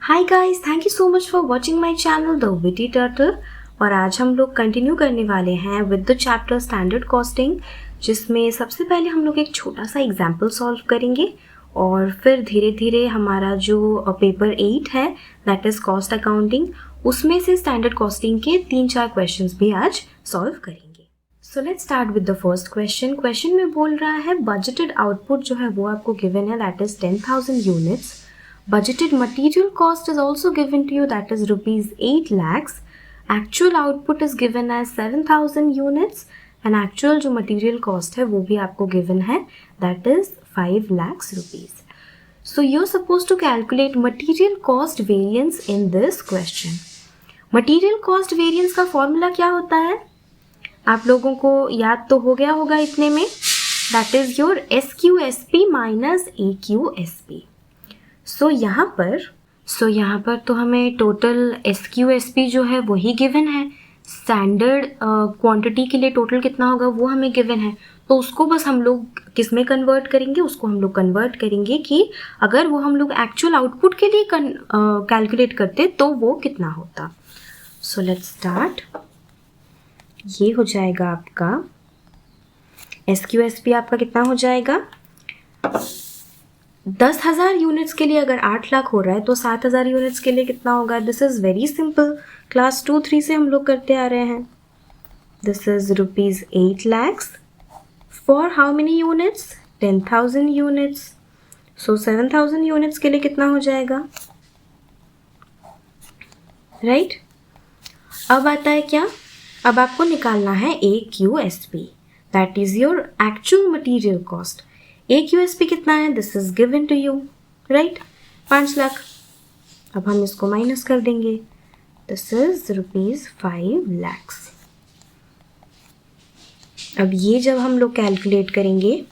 Hi guys, thank you so much for watching my channel the witty turtle. और आज हम लोग continue करने वाले हैं with the chapter standard costing, जिसमें सबसे पहले हम लोग एक छोटा सा एग्जाम्पल सॉल्व करेंगे और फिर धीरे धीरे हमारा जो पेपर 8 है दैट इज़ कॉस्ट अकाउंटिंग, उसमें से स्टैंडर्ड कॉस्टिंग के 3-4 क्वेश्चंस भी आज सॉल्व करेंगे। So let's start with the first question. Question में बोल रहा है बजटेड आउटपुट जो है वो आपको गिवन है that is 10,000 units. Budgeted material cost is also given to you, that is rupees 8 lakhs. Actual output is given as 7,000 units and actual जो material cost है वो भी आपको given है that is 5 lakhs rupees. So you're supposed to calculate material cost variance in this question. Material cost variance का formula क्या होता है? आप लोगों को याद तो हो गया होगा इतने में, that is your SQSP minus AQSP. सो यहाँ पर तो हमें टोटल SQSP जो है वही गिवन है, स्टैंडर्ड क्वांटिटी के लिए टोटल कितना होगा वो हमें गिवन है, तो उसको बस हम लोग किस में कन्वर्ट करेंगे, उसको हम लोग कन्वर्ट करेंगे कि अगर वो हम लोग एक्चुअल आउटपुट के लिए कैलकुलेट करते तो वो कितना होता। So let's start. ये हो जाएगा आपका SQSP आपका कितना हो जाएगा, 10,000 यूनिट्स के लिए अगर 8 लाख हो रहा है तो 7,000 यूनिट्स के लिए कितना होगा। This is very simple, class 2-3 से हम लोग करते आ रहे हैं। This is rupees 8 lakhs for how many units, 10,000 units. So 7,000 units के लिए कितना हो जाएगा, राइट? अब आता है क्या, अब आपको निकालना है AQSP, that is your actual material cost. AQSP कितना है, this is given to you, right? 5 lakh. अब हम इसको माइनस कर देंगे, दिस इज रुपीज 5 लैक्स। अब ये जब हम लोग कैलकुलेट करेंगे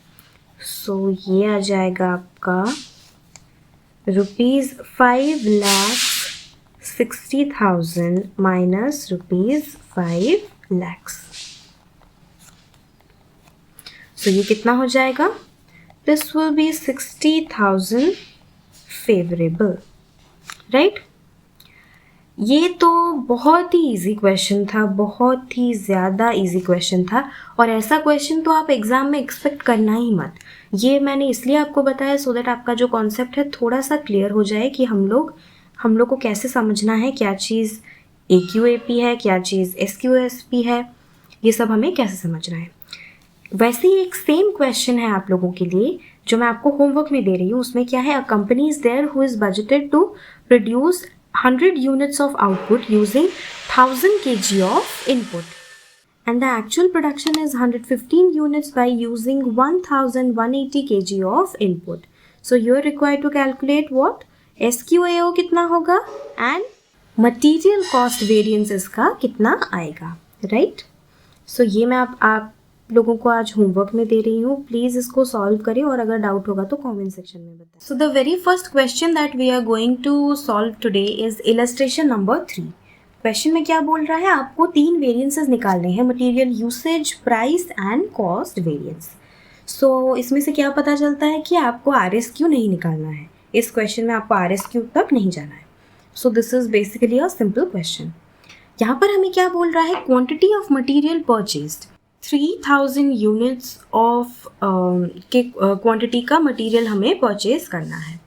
सो ये आ जाएगा आपका रुपीज 5,60,000 माइनस रुपीज 5 लैक्स। सो ये कितना हो जाएगा, this will be 60,000 favorable, right? ये तो बहुत ही इजी क्वेश्चन था, बहुत ही ज़्यादा इजी क्वेश्चन था, और ऐसा क्वेश्चन तो आप एग्ज़ाम में एक्सपेक्ट करना ही मत। ये मैंने इसलिए आपको बताया सो दैट आपका जो कॉन्सेप्ट है थोड़ा सा क्लियर हो जाए कि हम लोग को कैसे समझना है, क्या चीज़ AQAP है, क्या चीज़ SQSP है, ये सब हमें कैसे समझना है। वैसे ही एक सेम क्वेश्चन है आप लोगों के लिए जो मैं आपको होमवर्क में दे रही हूँ। उसमें क्या है, a company is there who is budgeted to produce 100 units of output using 1000 kg of input and the actual production is 115 units by using 1180 kg of input. So you are required to calculate what, SQAO कितना होगा and material cost variance इसका कितना आएगा, right? सो ये मैं आप लोगों को आज होमवर्क में दे रही हूँ, प्लीज़ इसको सॉल्व करें और अगर डाउट होगा तो कमेंट सेक्शन में बताएं। So the very first question that we are going to solve today is illustration number 3। Question में क्या बोल रहा है, आपको 3 वेरिएंसेस निकालने हैं, material usage, price and cost variance. So इसमें से क्या पता चलता है कि आपको RSQ नहीं निकालना है, इस क्वेश्चन में आपको RSQ तक नहीं जाना है। So this is basically a simple question. यहाँ पर हमें क्या बोल रहा है, quantity of material purchased, 3,000 units of के क्वांटिटी का मटेरियल हमें परचेज करना है।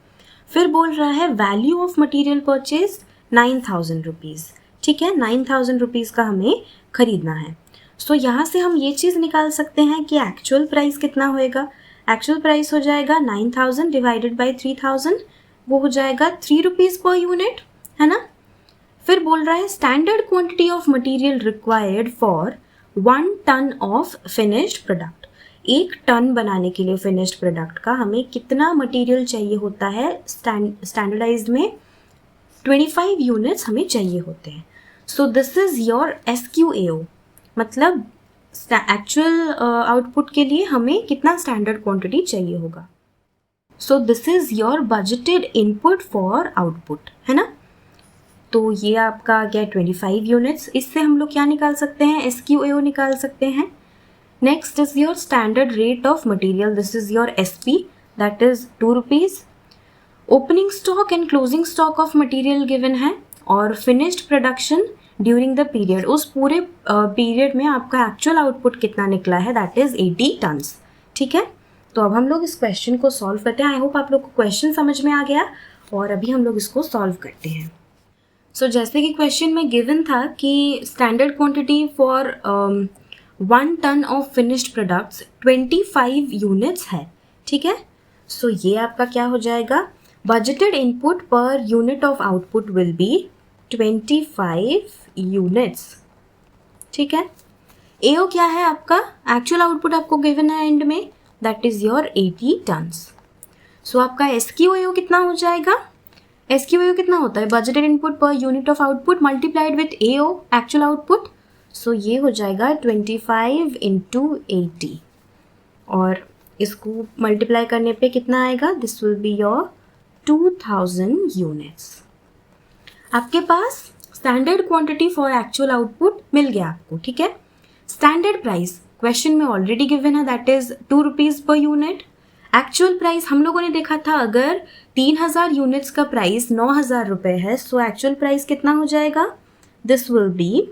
फिर बोल रहा है value of material purchase 9,000 rupees, ठीक है, 9,000 रुपीज़ का हमें खरीदना है। सो यहाँ से हम ये चीज़ निकाल सकते हैं कि एक्चुअल प्राइस कितना होएगा। एक्चुअल प्राइस हो जाएगा 9,000 डिवाइडेड बाई 3,000, वो हो जाएगा 3 रुपीज़ पर यूनिट, है ना? फिर बोल रहा है standard quantity of material required for 1 ton of finished product. 1 ton बनाने के लिए फिनिश्ड प्रोडक्ट का हमें कितना मटेरियल चाहिए होता है, स्टैंडर्डाइज्ड में 25 यूनिट्स हमें चाहिए होते हैं। So this is your SQAO, मतलब एक्चुअल आउटपुट के लिए हमें कितना स्टैंडर्ड क्वांटिटी चाहिए होगा। So this is your budgeted input for output, है ना? तो ये आपका आ गया 25 यूनिट्स। इससे हम लोग क्या निकाल सकते हैं, SQAO निकाल सकते हैं। Next is your standard rate of material, this is your SP, that is 2 rupees. Opening stock and closing stock of material given है और finished production during the period, उस पूरे पीरियड में आपका एक्चुअल आउटपुट कितना निकला है, दैट इज 80 टन्स। ठीक है, तो अब हम लोग इस क्वेश्चन को सॉल्व करते हैं। आई होप आप लोग को क्वेश्चन समझ में आ गया और अभी हम लोग इसको सॉल्व करते हैं। सो जैसे कि क्वेश्चन में गिवन था कि standard quantity for 1 ton of finished products 25 units है। ठीक है, सो ये आपका क्या हो जाएगा, budgeted input per unit of output will be 25 units. ठीक है, एओ क्या है आपका, एक्चुअल आउटपुट आपको गिवन है एंड में, that is your 80 tons. So आपका एसक्यूएओ कितना हो जाएगा, एसक्यूएओ कितना होता है, budgeted input per unit of output multiplied with AO actual output. So ये हो जाएगा 25 इंटू 80 और इसको मल्टीप्लाई करने पे कितना आएगा, this will be your 2000 units. आपके पास standard quantity for actual output मिल गया आपको। ठीक है, स्टैंडर्ड प्राइस क्वेश्चन में ऑलरेडी गिवन है, that is 2 rupees per unit. Actual price हम लोगों ने देखा था, अगर 3000 यूनिट्स का प्राइस 9000 रुपये है, सो एक्चुअल प्राइस कितना हो जाएगा, this will B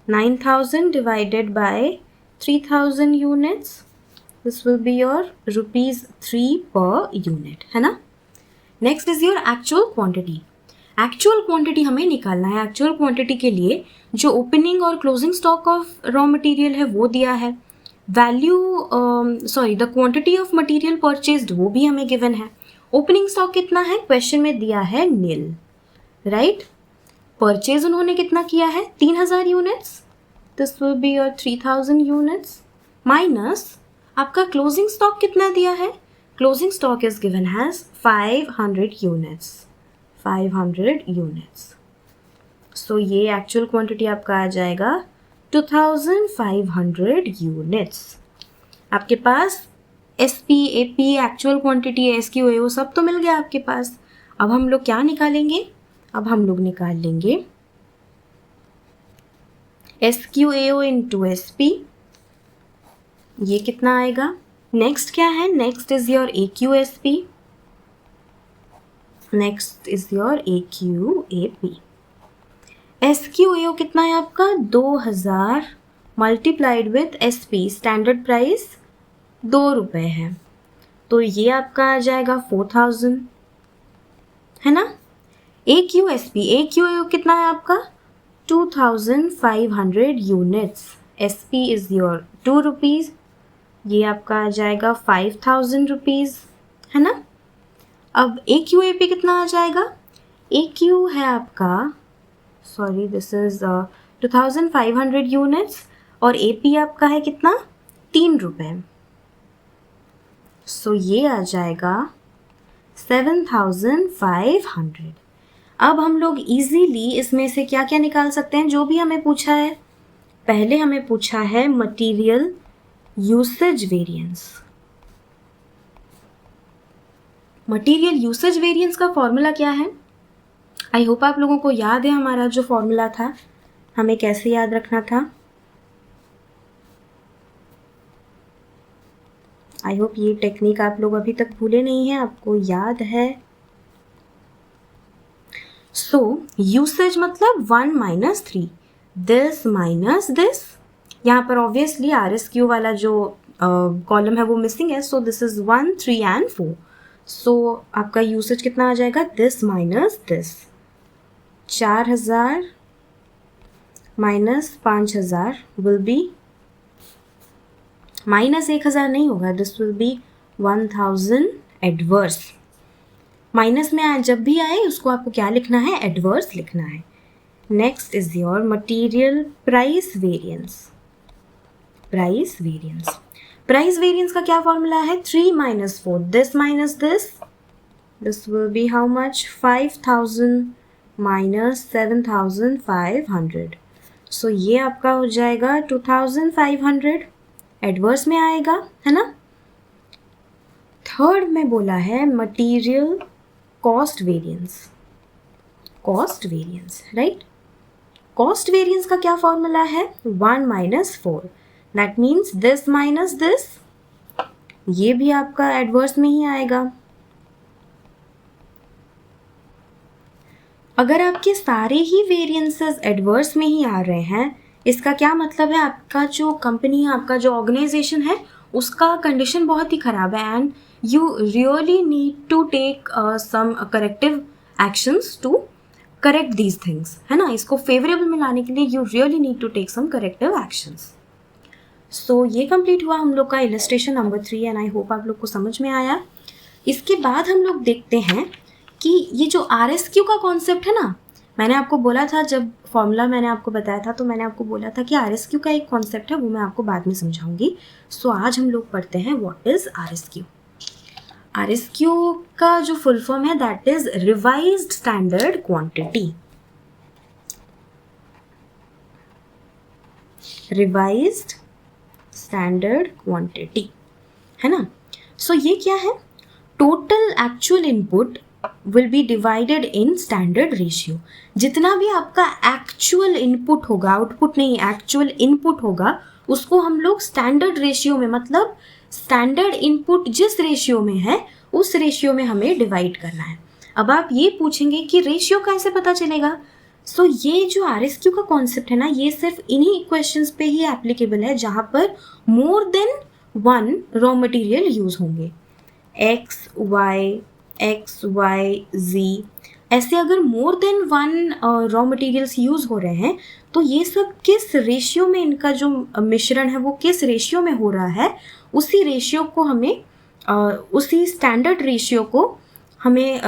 9000 divided by 3000 units, this will be your ₹3 per unit, है ना। Next is your actual quantity. Actual quantity हमें निकालना है। एक्चुअल क्वांटिटी के लिए जो ओपनिंग और closing stock of raw material है वो दिया है, value the quantity of material purchased वो भी हमें गिवन है। ओपनिंग स्टॉक कितना है, क्वेश्चन में दिया है नील, राइट। परचेज उन्होंने कितना किया है, 3000 units, this will be your 3000 units, minus आपका क्लोजिंग स्टॉक कितना दिया है, closing stock is given has 500 units, 500 units. So ये एक्चुअल क्वांटिटी आपका आ जाएगा 2500 यूनिट्स। आपके पास SP, AP, actual quantity, SQAO सब तो मिल गया आपके पास। अब हम लोग क्या निकालेंगे, अब हम लोग निकाल लेंगे एसक्यूएओ इंटू एसपी, ये कितना आएगा। नेक्स्ट क्या है, next is your AQSP, next is your AQAP. SQAO कितना है आपका, 2000 multiplied with SP, standard price 2 रुपये है, तो ये आपका आ जाएगा 4000, है ना। एक्यूएसपी, एक्यूएओ कितना है आपका 2500 units, SP is your 2 rupees, ये आपका आ जाएगा 5000 रुपीज़, है ना। अब एक्यूएपी कितना आ जाएगा, एक्यू है आपका, सॉरी दिस इज 2500 यूनिट्स और एपी आपका है कितना, 3 रुपये, सो ये आ जाएगा 7500। अब हम लोग इजीली इसमें से क्या क्या निकाल सकते हैं, जो भी हमें पूछा है। पहले हमें पूछा है material usage variance. Material usage variance का फॉर्मूला क्या है, आई होप आप लोगों को याद है हमारा जो फॉर्मूला था, हमें कैसे याद रखना था। आई होप ये टेक्निक आप लोग अभी तक भूले नहीं हैं, आपको याद है। सो यूसेज मतलब 1 माइनस 3, दिस माइनस दिस, यहाँ पर ऑब्वियसली RSQ वाला जो कॉलम है वो मिसिंग है, सो दिस इज 1, 3 एंड 4। सो आपका यूसेज कितना आ जाएगा, this minus this, 4000 minus 5000 will be, minus 1000 नहीं होगा, this will B 1000 adverse. Minus में जब भी आए उसको आपको क्या लिखना है, एडवर्स लिखना है। Next is your material price variance. Price variance, price variance का क्या फॉर्मूला है, 3 minus 4, this minus this, this will B how much, 5000 minus 7500, सो ये आपका हो जाएगा 2500, एडवर्स में आएगा, है ना। थर्ड में बोला है material cost variance, cost variance, right. Cost variance का क्या फॉर्मूला है, 1 minus 4, that means this minus this, ये भी आपका एडवर्स में ही आएगा, अगर आपके सारे ही वेरिएंसेस एडवर्स में ही आ रहे हैं, इसका क्या मतलब है, आपका जो कंपनी है, आपका जो ऑर्गेनाइजेशन है, उसका कंडीशन बहुत ही ख़राब है and you really need to take some corrective actions to correct these things, है ना. इसको फेवरेबल में लाने के लिए you really need to take some corrective actions. So ये कंप्लीट हुआ हम लोग का illustration number 3 and I hope आप लोग को समझ में आया. इसके बाद हम लोग देखते हैं कि ये जो RSQ का कॉन्सेप्ट है ना, मैंने आपको बोला था, जब फॉर्मूला मैंने आपको बताया था तो मैंने आपको बोला था कि RSQ का एक कॉन्सेप्ट है, वो मैं आपको बाद में समझाऊंगी. सो आज हम लोग पढ़ते हैं व्हाट इज़ RSQ. RSQ का जो फुल फॉर्म है that is revised standard quantity. Revised standard quantity, है ना. सो ये क्या है, total actual input will be divided in standard ratio. जितना भी आपका एक्चुअल इनपुट होगा, आउटपुट नहीं, एक्चुअल इनपुट होगा, उसको हम लोग स्टैंडर्ड रेशियो में, मतलब स्टैंडर्ड इनपुट जिस रेशियो में है उस रेशियो में हमें डिवाइड करना है. अब आप ये पूछेंगे कि रेशियो कैसे पता चलेगा. सो ये जो RSQ का कॉन्सेप्ट है ना, ये सिर्फ इन्हीं इक्वेशंस पे ही एप्लीकेबल है जहाँ पर more than one raw material use होंगे. एक्स वाई जी ऐसे अगर more than one raw materials use हो रहे हैं तो ये सब किस रेशियो में, इनका जो मिश्रण है वो किस रेशियो में हो रहा है, उसी रेशियो को हमें उसी स्टैंडर्ड रेशियो को हमें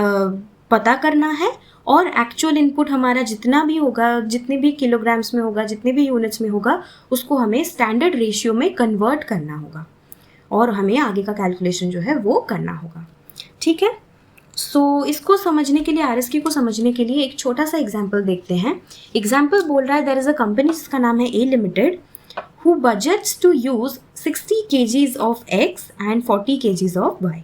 पता करना है. और एक्चुअल इनपुट हमारा जितना भी होगा, जितने भी किलोग्राम्स में होगा, जितने भी यूनिट्स में होगा, उसको हमें स्टैंडर्ड रेशियो में कन्वर्ट करना होगा और हमें आगे का कैलकुलेशन जो है वो करना होगा. ठीक है. सो इसको समझने के लिए, RSQ को समझने के लिए एक छोटा सा एग्जाम्पल देखते हैं. एग्जाम्पल बोल रहा है देयर इज़ अ कंपनी जिसका नाम है A Limited who budgets to use 60 kgs of X and 40 kgs of Y.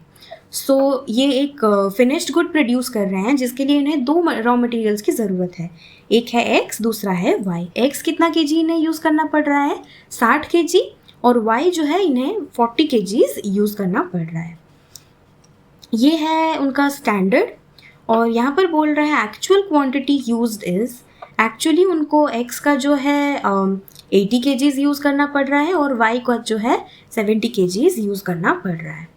सो ये एक फिनिश्ड गुड प्रोड्यूस कर रहे हैं जिसके लिए इन्हें दो रॉ मटेरियल्स की ज़रूरत है. एक है X, दूसरा है Y. X कितना kg इन्हें यूज़ करना पड़ रहा है, 60 kg, और Y जो है इन्हें 40 kgs यूज़ करना पड़ रहा है. ये है उनका स्टैंडर्ड. और यहाँ पर बोल रहा है actual quantity used is, actually उनको X का जो है 80 kgs यूज़ करना पड़ रहा है और Y का जो है 70 kgs यूज़ करना पड़ रहा है.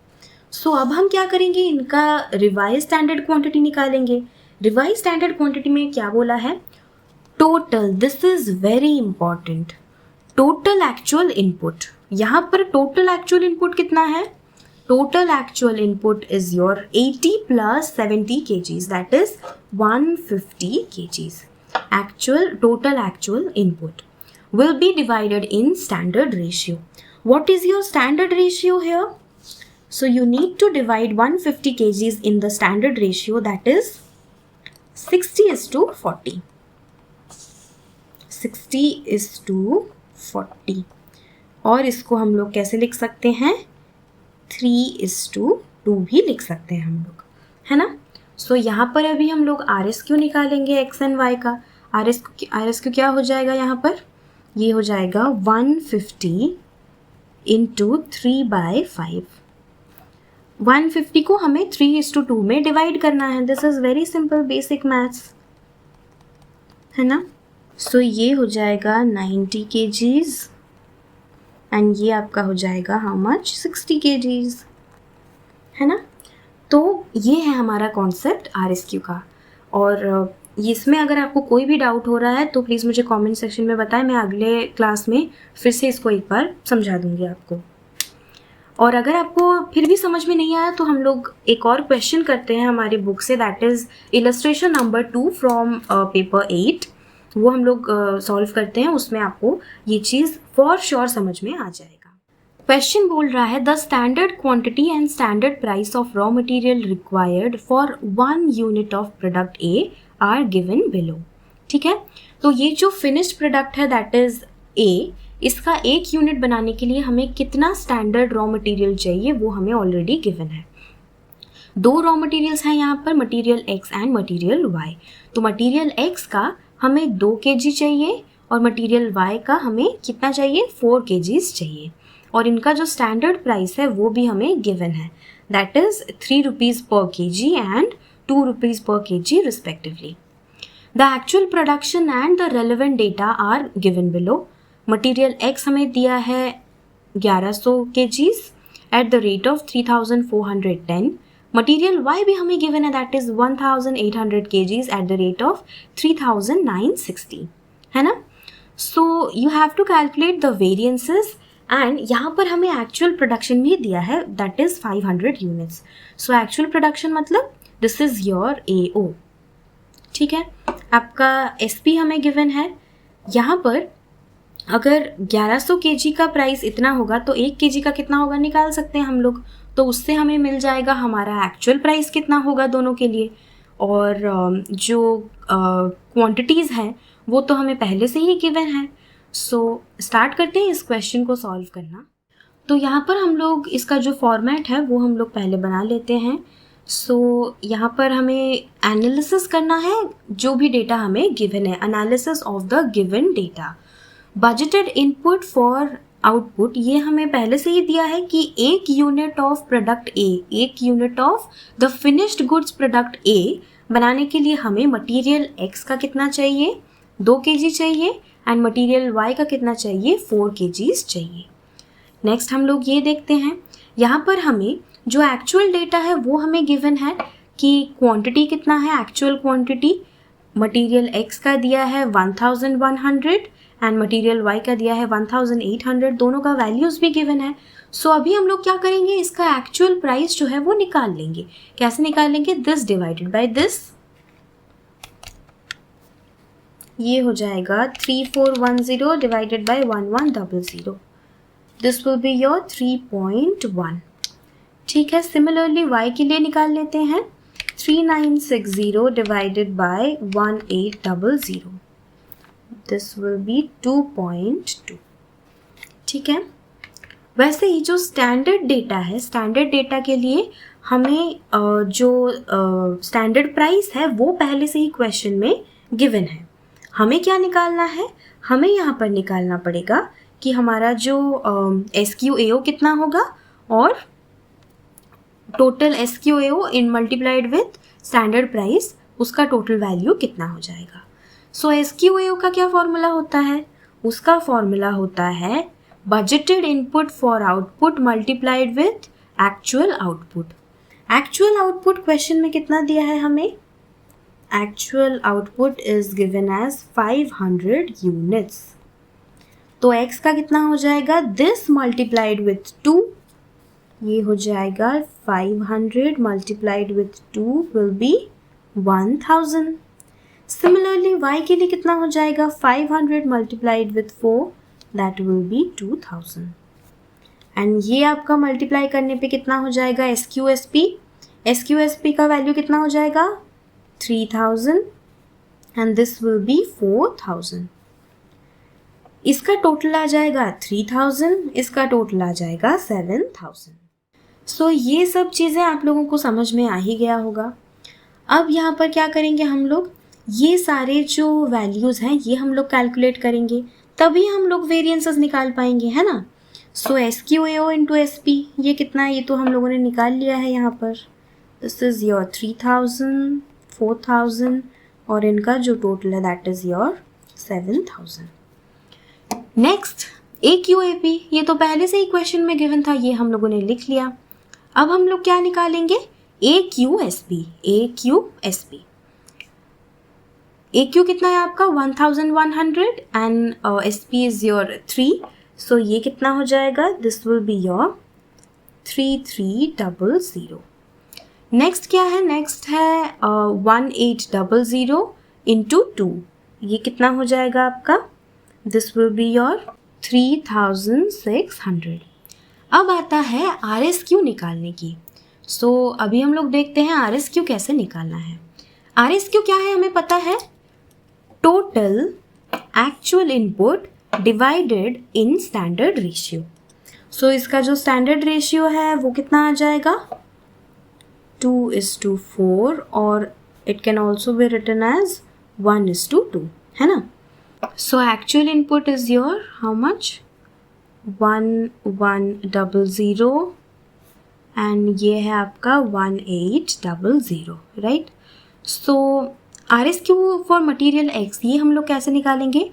सो अब हम क्या करेंगे, इनका रिवाइज स्टैंडर्ड क्वांटिटी निकालेंगे. रिवाइज स्टैंडर्ड क्वांटिटी में क्या बोला है, total, this is very important, total actual input. यहाँ पर टोटल एक्चुअल इनपुट कितना है, total actual input is your 80 plus 70 kgs, that is 150 kgs. Total actual input will be divided in standard ratio. What is your standard ratio here? So you need to divide 150 kgs in the standard ratio, that is 60:40. 60:40. और इसको हम लोग कैसे लिख सकते हैं, 3:2 भी लिख सकते हैं हम लोग, है ना. सो यहाँ पर अभी हम लोग RSQ निकालेंगे X एंड Y का. RSQ क्या हो जाएगा यहाँ पर, ये हो जाएगा 150 इंटू 3/5. 150 को हमें 3:2 में डिवाइड करना है. This is very simple basic maths, है ना. सो ये हो जाएगा 90 kgs एंड ये आपका हो जाएगा हाउ मच, 60 kgs, है ना. तो ये है हमारा कॉन्सेप्ट RSQ का. और इसमें अगर आपको कोई भी डाउट हो रहा है तो प्लीज़ मुझे कमेंट सेक्शन में बताएं, मैं अगले क्लास में फिर से इसको एक बार समझा दूंगी आपको. और अगर आपको फिर भी समझ में नहीं आया तो हम लोग एक और क्वेश्चन करते हैं हमारी बुक से, that is illustration number 2 from paper 8. वो हम लोग सॉल्व करते हैं, उसमें आपको ये चीज़ फॉर श्योर समझ में आ जाएगा. क्वेश्चन बोल रहा है the standard quantity and standard price of raw material required for 1 unit of product A are given below. ठीक है. तो ये जो फिनिश्ड प्रोडक्ट है दैट इज़ A, इसका 1 यूनिट बनाने के लिए हमें कितना स्टैंडर्ड रॉ मटेरियल चाहिए वो हमें ऑलरेडी गिवन है. 2 रॉ मटेरियल्स हैं यहाँ पर, material X and material Y. तो मटेरियल X का हमें 2 kg चाहिए और मटेरियल Y का हमें कितना चाहिए, 4 kgs चाहिए. और इनका जो स्टैंडर्ड प्राइस है वो भी हमें गिवन है, दैट इज़ 3 रुपीज़ पर kg एंड 2 रुपीज़ पर kg respectively. The actual production and the relevant data are given below. Material X हमें दिया है 1100 kgs at the rate of 3410. Material Y भी हमें गिवन है, that is 1800 kgs at the rate of 3960, है ना. So you have to calculate the variances and यहाँ पर हमें एक्चुअल प्रोडक्शन भी दिया है, that is 500 units. So actual production मतलब दिस इज योर AO. ठीक है, आपका SP हमें गिवन है. यहाँ पर अगर 1100 kg का प्राइस इतना होगा तो 1 kg का कितना होगा निकाल सकते हैं हम लोग. तो उससे हमें मिल जाएगा हमारा एक्चुअल प्राइस कितना होगा दोनों के लिए. और जो क्वांटिटीज़ हैं वो तो हमें पहले से ही गिवन है. सो स्टार्ट करते हैं इस क्वेश्चन को सॉल्व करना. तो यहाँ पर हम लोग इसका जो फॉर्मेट है वो हम लोग पहले बना लेते हैं. सो यहाँ पर हमें एनालिसिस करना है जो भी डेटा हमें गिवन है, analysis of the given data. Budgeted input for output, ये हमें पहले से ही दिया है कि 1 unit of product A, 1 unit of the finished goods product A बनाने के लिए हमें मटीरियल X का कितना चाहिए, 2 kg चाहिए, एंड मटीरियल Y का कितना चाहिए, 4 kgs चाहिए. नेक्स्ट हम लोग ये देखते हैं, यहाँ पर हमें जो एक्चुअल डेटा है वो हमें गिवन है कि क्वांटिटी कितना है. एक्चुअल क्वांटिटी मटीरियल X का दिया है 1100 एंड मटीरियल Y का दिया है 1800, दोनों का वैल्यूज़ भी गिवन है. सो अभी हम लोग क्या करेंगे, इसका एक्चुअल प्राइस जो है वो निकाल लेंगे. कैसे निकालेंगे, दिस डिवाइडेड बाय दिस. ये हो जाएगा 3410 divided by 1100. This will be your 3.1. ठीक है, सिमिलरली Y के लिए निकाल लेते हैं. 3960 divided by 1800. This will B 2.2. ठीक है, वैसे ही जो स्टैंडर्ड डेटा है, स्टैंडर्ड डेटा के लिए हमें जो स्टैंडर्ड प्राइस है वो पहले से ही क्वेश्चन में गिवन है. हमें क्या निकालना है, हमें यहाँ पर निकालना पड़ेगा कि हमारा जो SQAO कितना होगा और total SQAO in multiplied with standard price, उसका टोटल वैल्यू कितना हो जाएगा. सो SQAO का क्या फॉर्मूला होता है, उसका फॉर्मूला होता है budgeted input for output multiplied with actual output. Actual output question में कितना दिया है हमें, actual output is given as 500 units. तो X का कितना हो जाएगा, दिस मल्टीप्लाइड विथ 2, ये हो जाएगा 500 multiplied with 2 will be 1000. Similarly Y के लिए कितना हो जाएगा, 500 multiplied with 4 that will be 2000. And ये आपका मल्टीप्लाई करने पे कितना हो जाएगा, SQSP का वैल्यू कितना हो जाएगा 3000 एंड दिस विल बी 4000. इसका टोटल आ जाएगा 3000, इसका टोटल आ जाएगा 7000. सो ये सब चीज़ें आप लोगों को समझ में आ ही गया होगा. अब यहाँ पर क्या करेंगे हम लोग, ये सारे जो वैल्यूज़ हैं ये हम लोग कैलकुलेट करेंगे, तभी हम लोग वेरिएंसेस निकाल पाएंगे, है ना. सो SQAO इंटू SP ये कितना है, ये तो हम लोगों ने निकाल लिया है यहाँ पर. दिस इज़ योर 3000, 4000 और इनका जो टोटल है that is your 7000. Next AQAP, ये तो पहले से ही क्वेश्चन में गिवन था, ये हम लोगों ने लिख लिया. अब हम लोग क्या निकालेंगे, AQSP. AQ कितना है आपका 1100 एंड SP इज योर 3. सो ये कितना हो जाएगा, this will be your 3300. Next क्या है, नेक्स्ट है 1800 इंटू 2, ये कितना हो जाएगा आपका, दिस विल बी योर 3600. अब आता है RSQ निकालने की. सो अभी हम लोग देखते हैं RSQ कैसे निकालना है. RSQ क्या है हमें पता है, total actual input divided in standard ratio. So इसका जो स्टैंडर्ड रेशियो है वो कितना आ जाएगा, 2:4 और it can also be written as 1:2, है ना. So actual input is your how much, 1100 and ये है आपका 1800, right. So R S Q for material X, ये हम लोग कैसे निकालेंगे?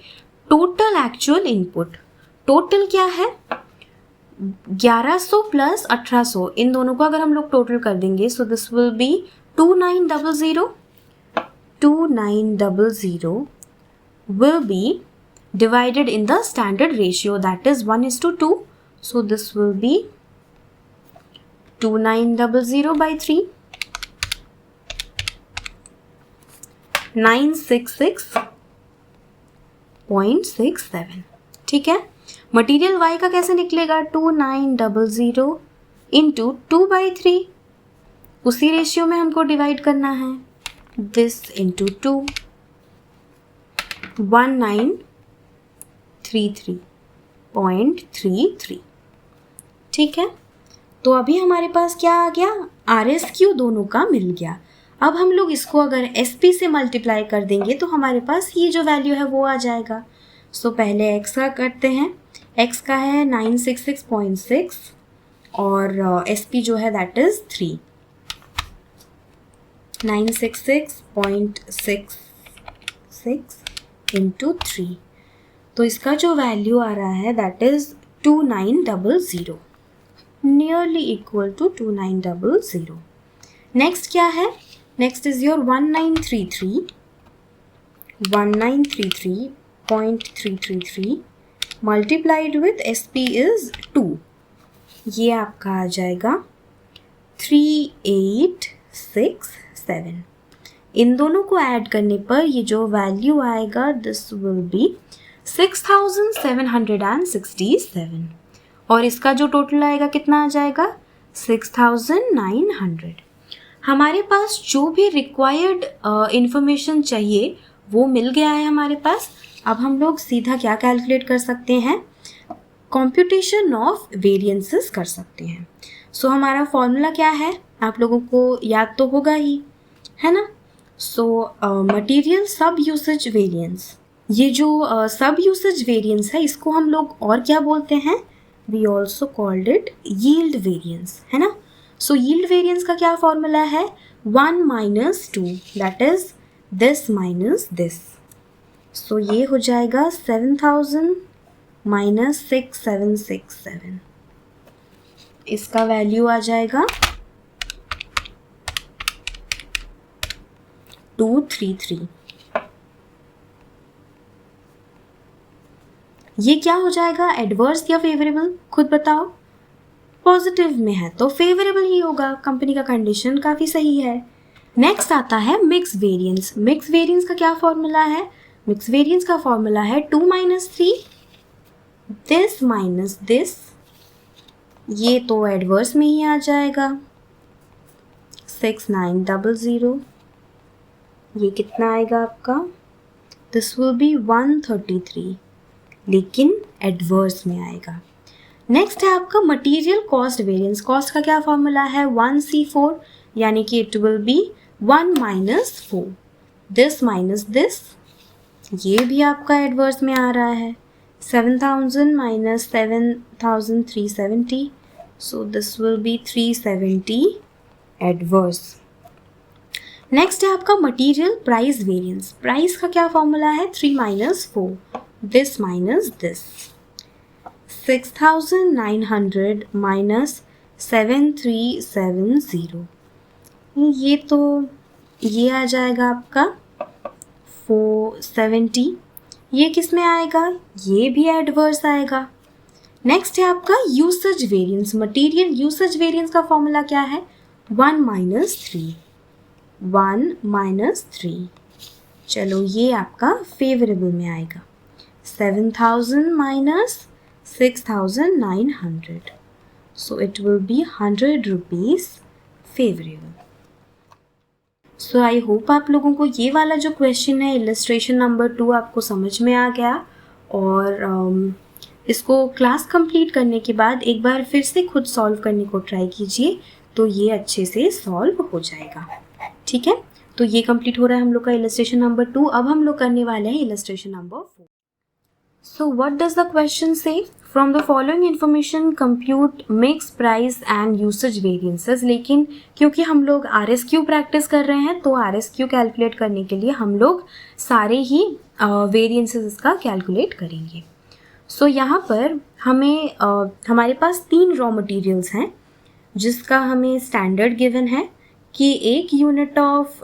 Total actual input. टोटल क्या है? 1100 प्लस 1800, इन दोनों को अगर हम लोग टोटल कर देंगे, so this will B 2900. 2900 will be divided in the standard ratio, that is 1:2. So this will be 2900 by 3, 966.67. ठीक है. मटीरियल y का कैसे निकलेगा? 2900 इंटू 2/3, उसी रेशियो में हमको डिवाइड करना है. This into 2, 1933.33. ठीक है. तो अभी हमारे पास क्या आ गया? आर एस क्यू दोनों का मिल गया. अब हम लोग इसको अगर एस पी से मल्टीप्लाई कर देंगे तो हमारे पास ये जो वैल्यू है वो आ जाएगा. सो पहले एक्स का करते हैं. एक्स का है 966.6 और एस पी जो है दैट इज़ 3. 966.66 इंटू 3. तो इसका जो वैल्यू आ रहा है that is 2900, nearly equal to 2900. Next क्या है? Next is your 1933.333 multiplied with S P is 2. ये आपका आ जाएगा 3867. इन दोनों को ऐड करने पर ये जो वैल्यू आएगा दिस विल बी 6767. और इसका जो टोटल आएगा कितना आ जाएगा? 6900. हमारे पास जो भी रिक्वायर्ड इंफॉर्मेशन चाहिए वो मिल गया है हमारे पास. अब हम लोग सीधा क्या कैलकुलेट कर सकते हैं? कंप्यूटेशन ऑफ वेरिएंसेस कर सकते हैं. सो हमारा फॉर्मूला क्या है? आप लोगों को याद तो होगा ही, है ना? सो मटीरियल सब यूसेज वेरिएंस. ये जो सब यूसेज वेरिएंस है इसको हम लोग और क्या बोलते हैं? We also called it yield variance, है ना? सो यील्ड वेरिएंस का क्या फॉर्मूला है? 1 - 2, that is this minus this. So ये हो जाएगा 7000 - 6767. इसका वैल्यू आ जाएगा 233. ये क्या हो जाएगा? एडवर्स या फेवरेबल? खुद बताओ. पॉजिटिव में है तो फेवरेबल ही होगा. कंपनी का कंडीशन काफ़ी सही है. नेक्स्ट आता है मिक्स वेरिएंस. मिक्स वेरिएंस का क्या फॉर्मूला है? मिक्स वेरिएंस का फॉर्मूला है 2 - 3, दिस माइनस दिस. ये तो एडवर्स में ही आ जाएगा 6900. ये कितना आएगा आपका? दिस विल बी 133, लेकिन एडवर्स में आएगा. नेक्स्ट है आपका मटीरियल कॉस्ट वेरिएंस. कॉस्ट का क्या फॉर्मूला है? 1C4, यानी कि it will be 1 - 4, this minus this. ये भी आपका एडवर्स में आ रहा है 7000 - 7370. So this will B 370 adverse. Next है आपका मटीरियल प्राइस वेरिएंस. प्राइस का क्या फॉर्मूला है? 3 - 4, दिस माइनस दिस. 6900 - 7370. ये तो ये आ जाएगा आपका 470. ये किस में आएगा? ये भी एडवर्स आएगा. नेक्स्ट है आपका usage variance. Material usage variance का फॉर्मूला क्या है? 1 - 3, 1 - 3. चलो ये आपका फेवरेबल में आएगा 7000 - 6900. So it will be 100 rupees favorable. So I hope आप लोगों को ये वाला जो क्वेश्चन है इलस्ट्रेशन नंबर 2 आपको समझ में आ गया. और इसको क्लास कंप्लीट करने के बाद एक बार फिर से खुद सॉल्व करने को ट्राई कीजिए तो ये अच्छे से सॉल्व हो जाएगा. ठीक है. तो ये कंप्लीट हो रहा है हम लोग का इलस्ट्रेशन नंबर 2. अब हम लोग करने वाले हैं illustration number 4. So what does the question say? From the following information compute mix price and usage variances. लेकिन क्योंकि हम लोग RSQ प्रैक्टिस कर रहे हैं तो RSQ कैलकुलेट करने के लिए हम लोग सारे ही वेरियंसेस का कैलकुलेट करेंगे। सो यहाँ पर हमें हमारे पास 3 रॉ मटेरियल्स हैं जिसका हमें स्टैंडर्ड गिवन है कि 1 यूनिट ऑफ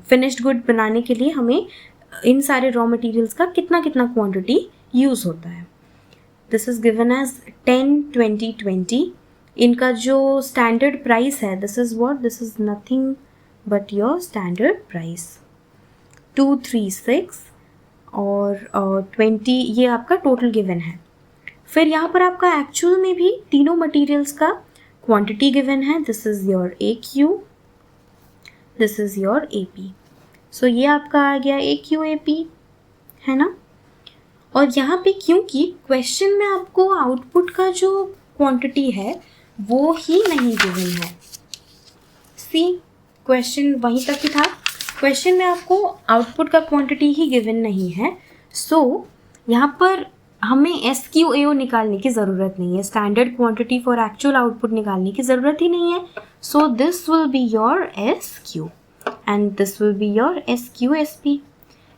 फिनिश्ड गुड बनाने के लिए हमें इन सारे रॉ मटेरियल्स का कितना कितना क्वांटिटी यूज़ होता है। This is given as 10, 20, 20। इनका जो स्टैंडर्ड प्राइस है this is nothing but your standard price 236 और 20 ये आपका टोटल गिवन है। फिर यहाँ पर आपका एक्चुअल में भी तीनों मटेरियल्स का क्वांटिटी गिवन है। This is your AQ, this is your AP। सो ये आपका आ गया AQ AP, है ना। और यहाँ पे क्योंकि क्वेश्चन में आपको आउटपुट का जो क्वांटिटी है वो ही नहीं गिवन है। सी क्वेश्चन वहीं तक ही था, क्वेश्चन में आपको आउटपुट का क्वांटिटी ही गिवन नहीं है। सो यहाँ पर हमें SQAO निकालने की ज़रूरत नहीं है, standard quantity for actual output निकालने की ज़रूरत ही नहीं है। So this will be your SQ and this will be your SQSP।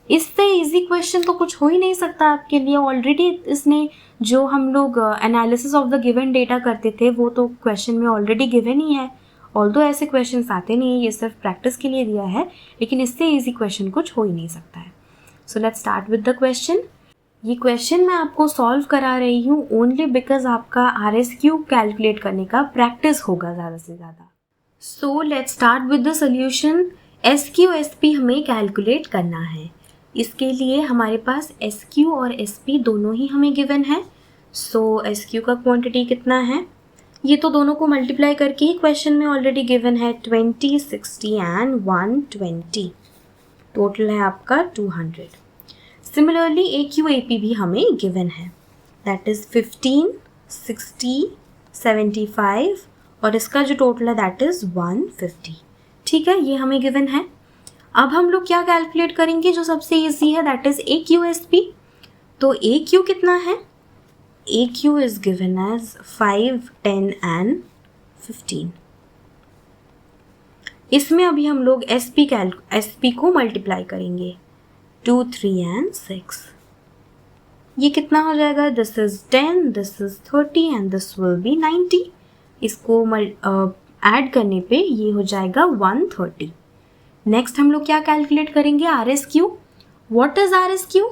इससे इजी क्वेश्चन तो कुछ हो ही नहीं सकता आपके लिए। ऑलरेडी इसने जो हम लोग analysis of the given data करते थे वो तो क्वेश्चन में ऑलरेडी गिवन ही है। ऑल्दो ऐसे क्वेश्चन आते नहीं, ये सिर्फ प्रैक्टिस के लिए दिया है, लेकिन इससे इजी क्वेश्चन कुछ हो ही नहीं सकता है। So let's start with the question. ये क्वेश्चन मैं आपको सॉल्व करा रही हूँ ओनली बिकॉज आपका RSQ कैलकुलेट करने का प्रैक्टिस होगा ज़्यादा से ज़्यादा। So let's start with the solution. SQSP हमें कैलकुलेट करना है। इसके लिए हमारे पास SQ और SP दोनों ही हमें गिवन है। सो SQ का क्वांटिटी कितना है, ये तो दोनों को मल्टीप्लाई करके ही क्वेश्चन में ऑलरेडी गिवन है। 20, 60 एंड 120, टोटल है आपका 200। सिमिलरली AQ AP भी हमें गिवन है, दैट इज़ 15, 60, 75 और इसका जो टोटल है दैट इज़ 150। ठीक है, ये हमें गिवन है। अब हम लोग क्या कैलकुलेट करेंगे, जो सबसे ईजी है दैट इज़ AQSP। तो AQ कितना है, AQ is given as 5, 10 and 15। इसमें अभी हम लोग SP को मल्टीप्लाई करेंगे 2, 3 एंड 6। ये कितना हो जाएगा, this is 10, this is 30 and this will B 90। इसको ऐड करने पे ये हो जाएगा 130। नेक्स्ट हम लोग क्या कैलकुलेट करेंगे, RSQ। What is RSQ,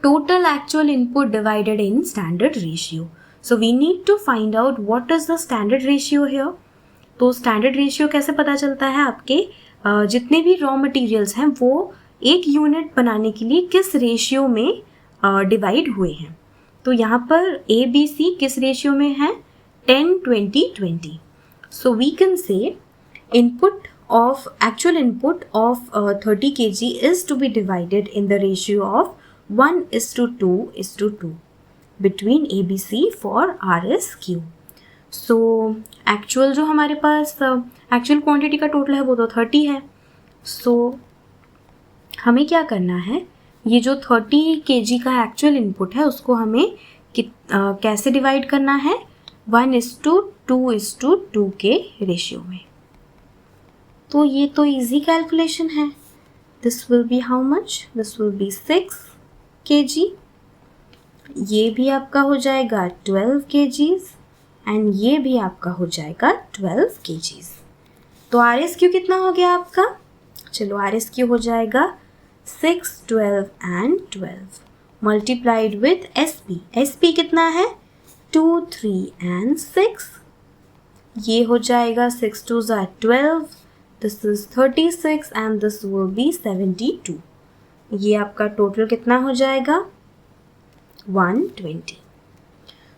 total actual input divided in standard ratio. So we need to find out what is the standard ratio here. तो स्टैंडर्ड रेशियो कैसे पता चलता है, आपके जितने भी रॉ मटेरियल्स हैं वो 1 यूनिट बनाने के लिए किस रेशियो में डिवाइड हुए हैं। तो यहाँ पर ABC किस रेशियो में है, 10, 20, 20। So we can say actual input of 30 kg is to be divided in the ratio of 1:2:2 between ABC for RSQ. So actual जो हमारे पास actual quantity का total है वो तो 30 है। So हमें क्या करना है, ये जो 30 kg का actual input है उसको हमें कैसे डिवाइड करना है, 1:2:2 के रेशियो में। तो ये तो इजी कैलकुलेशन है। This will B how much, this will B 6 kg। ये भी आपका हो जाएगा 12 kgs एंड ये भी आपका हो जाएगा 12 kgs। तो RSQ कितना हो गया आपका, चलो RSQ हो जाएगा 6, 12 and 12 multiplied with SP। SP कितना है, 2, 3 एंड 6। ये हो जाएगा 6 2s are 12, this is 36 and this will B 72। ये आपका टोटल कितना हो जाएगा, 120।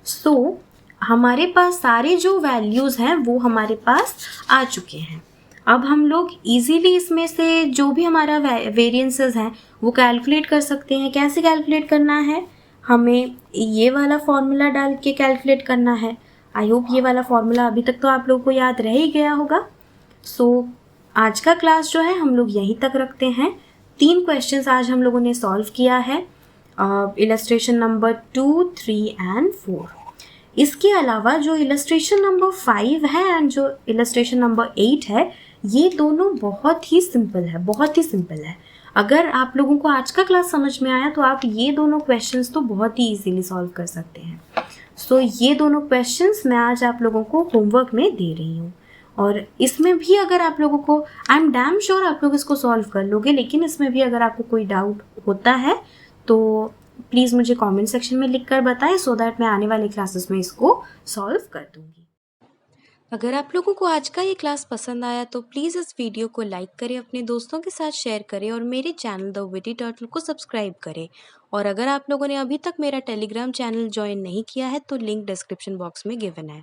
सो हमारे पास सारे जो वैल्यूज़ हैं वो हमारे पास आ चुके हैं। अब हम लोग इजीली इसमें से जो भी हमारा वेरिएंसेस हैं वो कैलकुलेट कर सकते हैं। कैसे कैलकुलेट करना है, हमें ये वाला फॉर्मूला डाल के कैलकुलेट करना है। आई होप ये वाला फॉर्मूला अभी तक तो आप लोगों को याद रह ही गया होगा। सो आज का क्लास जो है हम लोग यहीं तक रखते हैं। 3 क्वेश्चंस आज हम लोगों ने सॉल्व किया है। Illustration number 2, 3 and 4। इसके अलावा जो इलस्ट्रेशन नंबर 5 है एंड जो इलस्ट्रेशन नंबर 8 है, ये दोनों बहुत ही सिंपल है, बहुत ही सिंपल है। अगर आप लोगों को आज का क्लास समझ में आया तो आप ये दोनों क्वेश्चंस तो बहुत ही इजीली सॉल्व कर सकते हैं। सो ये दोनों क्वेश्चंस मैं आज आप लोगों को होमवर्क में दे रही हूँ, और इसमें भी अगर आप लोगों को, आई एम डैम श्योर आप लोग इसको सॉल्व कर लोगे, लेकिन इसमें भी अगर आपको कोई डाउट होता है तो प्लीज़ मुझे कमेंट सेक्शन में लिख कर बताएं, सो दैट मैं आने वाले क्लासेस में इसको सॉल्व कर दूँगी। अगर आप लोगों को आज का ये क्लास पसंद आया तो प्लीज़ इस वीडियो को लाइक करें, अपने दोस्तों के साथ शेयर करें और मेरे चैनल द विटी टर्टल को सब्सक्राइब करें। और अगर आप लोगों ने अभी तक मेरा टेलीग्राम चैनल ज्वाइन नहीं किया है तो लिंक डिस्क्रिप्शन बॉक्स में गिवन है।